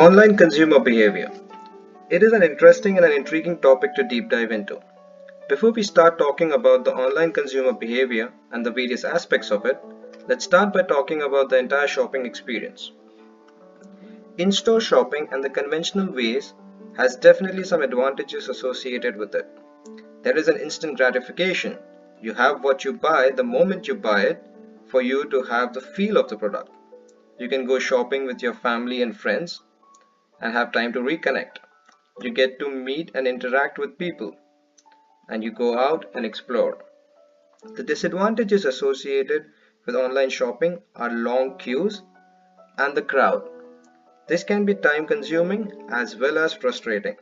Online consumer behavior. It is an interesting and an intriguing topic to deep dive into. Before we start talking about the online consumer behavior and the various aspects of it, let's start by talking about the entire shopping experience. In-store shopping and the conventional ways has definitely some advantages associated with it. There is an instant gratification. You have what you buy the moment you buy it for you to have the feel of the product. You can go shopping with your family and friends and have time to reconnect. You get to meet and interact with people, and you go out and explore. The disadvantages associated with online shopping are long queues and the crowd. This can be time consuming as well as frustrating.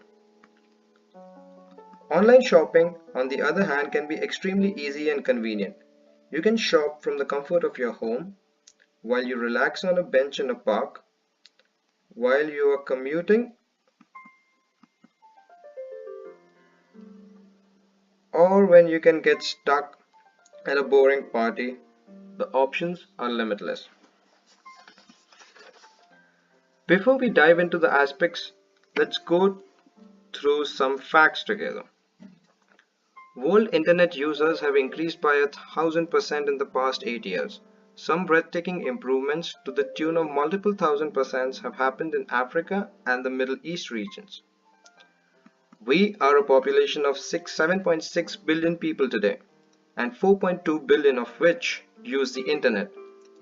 Online shopping, on the other hand, can be extremely easy and convenient. You can shop from the comfort of your home while you relax on a bench in a park, while you are commuting, or when you can get stuck at a boring party. The options are limitless. Before we dive into the aspects, let's go through some facts together. World internet users have increased by 1,000% in the past 8 years. Some breathtaking improvements to the tune of multiple thousand percents have happened in Africa and the Middle East regions. We are a population of 7.6 billion people today, and 4.2 billion of which use the internet.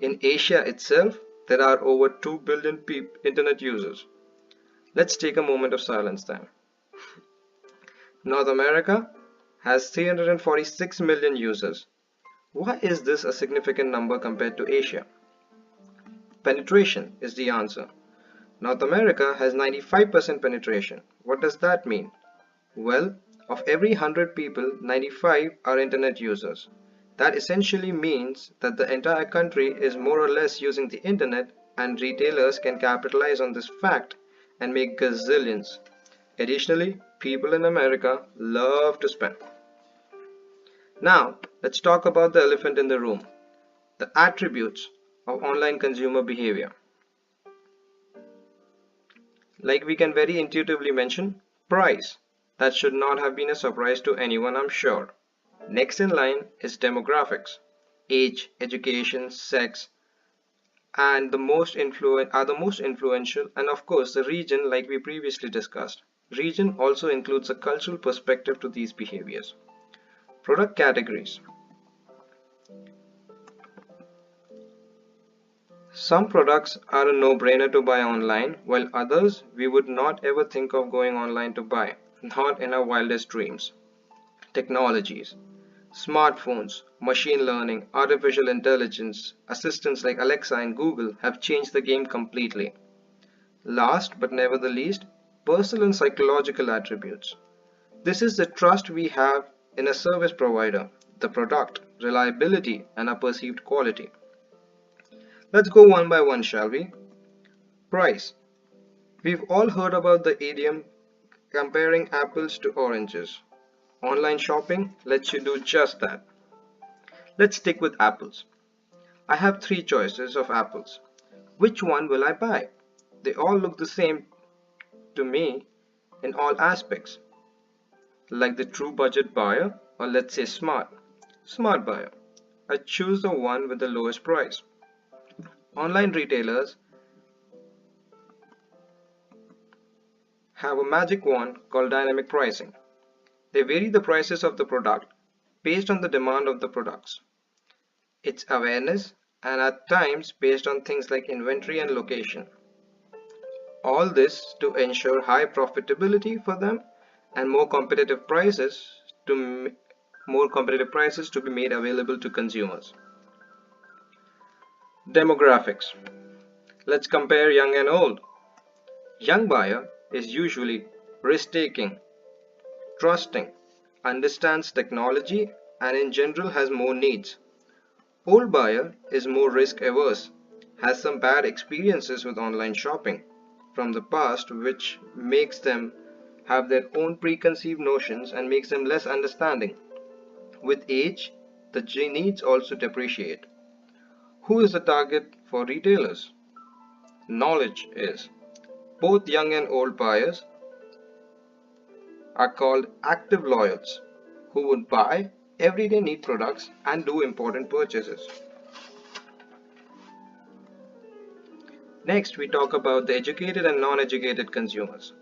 In Asia itself, there are over 2 billion internet users. Let's take a moment of silence then. North America has 346 million users. Why is this a significant number compared to Asia? Penetration is the answer. North America has 95% penetration. What does that mean? Well, of every 100 people, 95 are internet users. That essentially means that the entire country is more or less using the internet, and retailers can capitalize on this fact and make gazillions. Additionally, people in America love to spend. Now, let's talk about the elephant in the room, the attributes of online consumer behavior. Like we can very intuitively mention, price. That should not have been a surprise to anyone, I'm sure. Next in line is demographics, age, education, sex, and the most influential, and of course the region, like we previously discussed. Region also includes a cultural perspective to these behaviors. Product categories. Some products are a no-brainer to buy online, while others we would not ever think of going online to buy, not in our wildest dreams. Technologies. Smartphones, machine learning, artificial intelligence, assistants like Alexa and Google have changed the game completely. Last but never the least, personal and psychological attributes. This is the trust we have in a service provider, the product, reliability, and a perceived quality. Let's go one by one, shall we? Price. We've all heard about the idiom comparing apples to oranges. Online shopping lets you do just that. Let's stick with apples. I have 3 choices of apples. Which one will I buy? They all look the same to me in all aspects. Like the true budget buyer, or let's say smart buyer. I choose the one with the lowest price. Online retailers have a magic wand called dynamic pricing. They vary the prices of the product based on the demand of the products, its awareness, and at times based on things like inventory and location. All this to ensure high profitability for them and more competitive prices to be made available to consumers. Demographics. Let's compare young and old. Young buyer is usually risk-taking, trusting, understands technology, and in general has more needs. Old buyer is more risk-averse, has some bad experiences with online shopping from the past, which makes them have their own preconceived notions and makes them less understanding. With age, the needs also depreciate. Who is the target for retailers? Knowledge is. Both young and old buyers are called active loyals who would buy everyday need products and do important purchases. Next, we talk about the educated and non-educated consumers.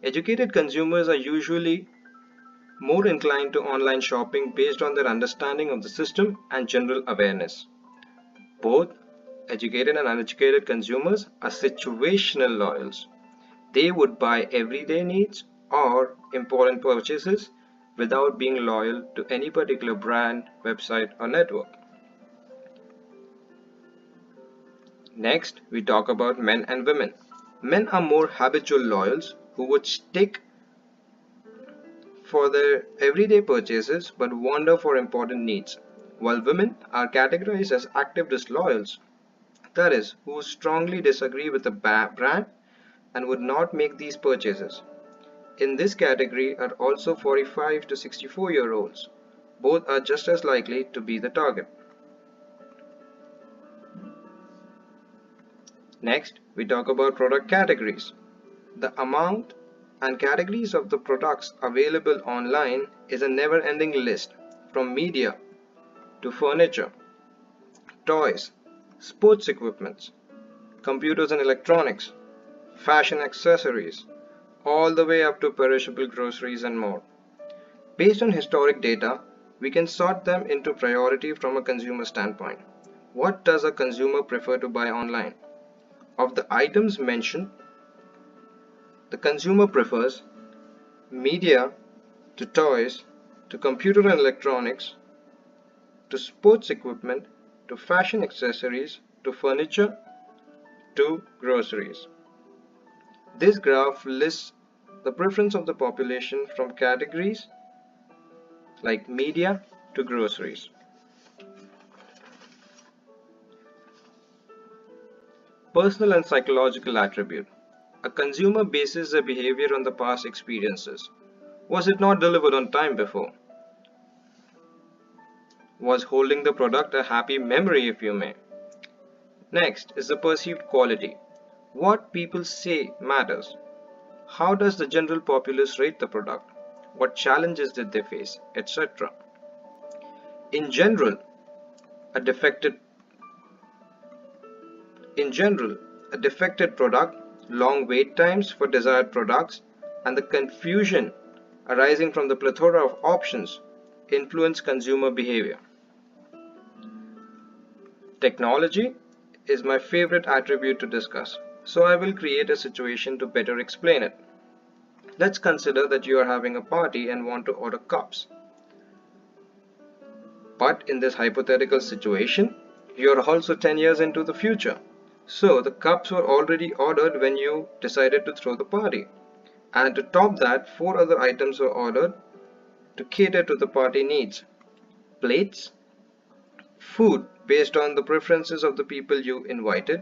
Educated consumers are usually more inclined to online shopping based on their understanding of the system and general awareness. Both educated and uneducated consumers are situational loyals. They would buy everyday needs or important purchases without being loyal to any particular brand, website, or network. Next, we talk about men and women. Men are more habitual loyals who would stick for their everyday purchases but wander for important needs, while women are categorized as active disloyals, that is, who strongly disagree with the brand and would not make these purchases. In this category are also 45 to 64-year-olds. Both are just as likely to be the target. Next, we talk about product categories. The amount and categories of the products available online is a never-ending list, from media to furniture, toys, sports equipment, computers and electronics, fashion accessories, all the way up to perishable groceries and more. Based on historic data, we can sort them into priority from a consumer standpoint. What does a consumer prefer to buy online? Of the items mentioned, the consumer prefers media to toys to computer and electronics to sports equipment to fashion accessories to furniture to groceries. This graph lists the preference of the population from categories like media to groceries. Personal and psychological attribute. A consumer bases their behavior on the past experiences. Was it not delivered on time before? Was holding the product a happy memory, if you may? Next is the perceived quality. What people say matters. How does the general populace rate the product? What challenges did they face, etc. In general, a defected product, long wait times for desired products, and the confusion arising from the plethora of options influence consumer behavior. Technology is my favorite attribute to discuss, so I will create a situation to better explain it. Let's consider that you are having a party and want to order cups. But in this hypothetical situation, you are also 10 years into the future. So the cups were already ordered when you decided to throw the party. And to top that, 4 other items were ordered to cater to the party needs. Plates, food based on the preferences of the people you invited,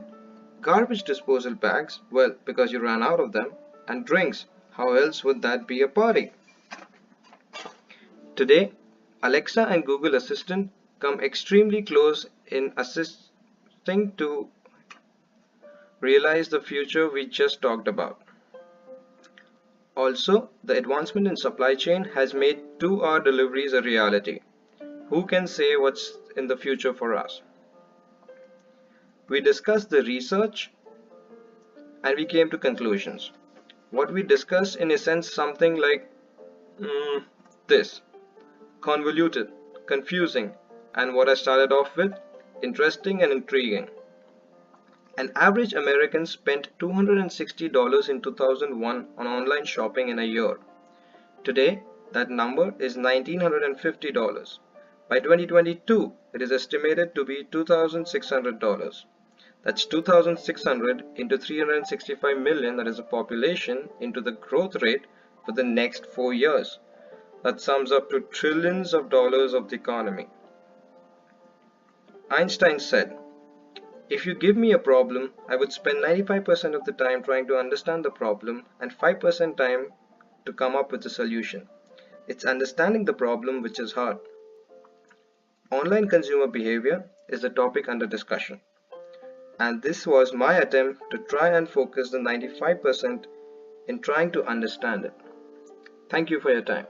garbage disposal bags, well, because you ran out of them, and drinks. How else would that be a party? Today, Alexa and Google Assistant come extremely close in assisting to realize the future we just talked about. Also, the advancement in supply chain has made 2-hour deliveries a reality. Who can say what's in the future for us? We discussed the research and we came to conclusions. What we discussed in a sense something like this: convoluted, confusing, and what I started off with, interesting and intriguing. An average American spent $260 in 2001 on online shopping in a year. Today, that number is $1,950. By 2022, it is estimated to be $2,600. That's 2,600 into 365 million, that is the population, into the growth rate for the next 4 years. That sums up to trillions of dollars of the economy. Einstein said, "If you give me a problem, I would spend 95% of the time trying to understand the problem and 5% time to come up with a solution. It's understanding the problem which is hard." Online consumer behavior is the topic under discussion. and this was my attempt to try and focus the 95% in trying to understand it. Thank you for your time.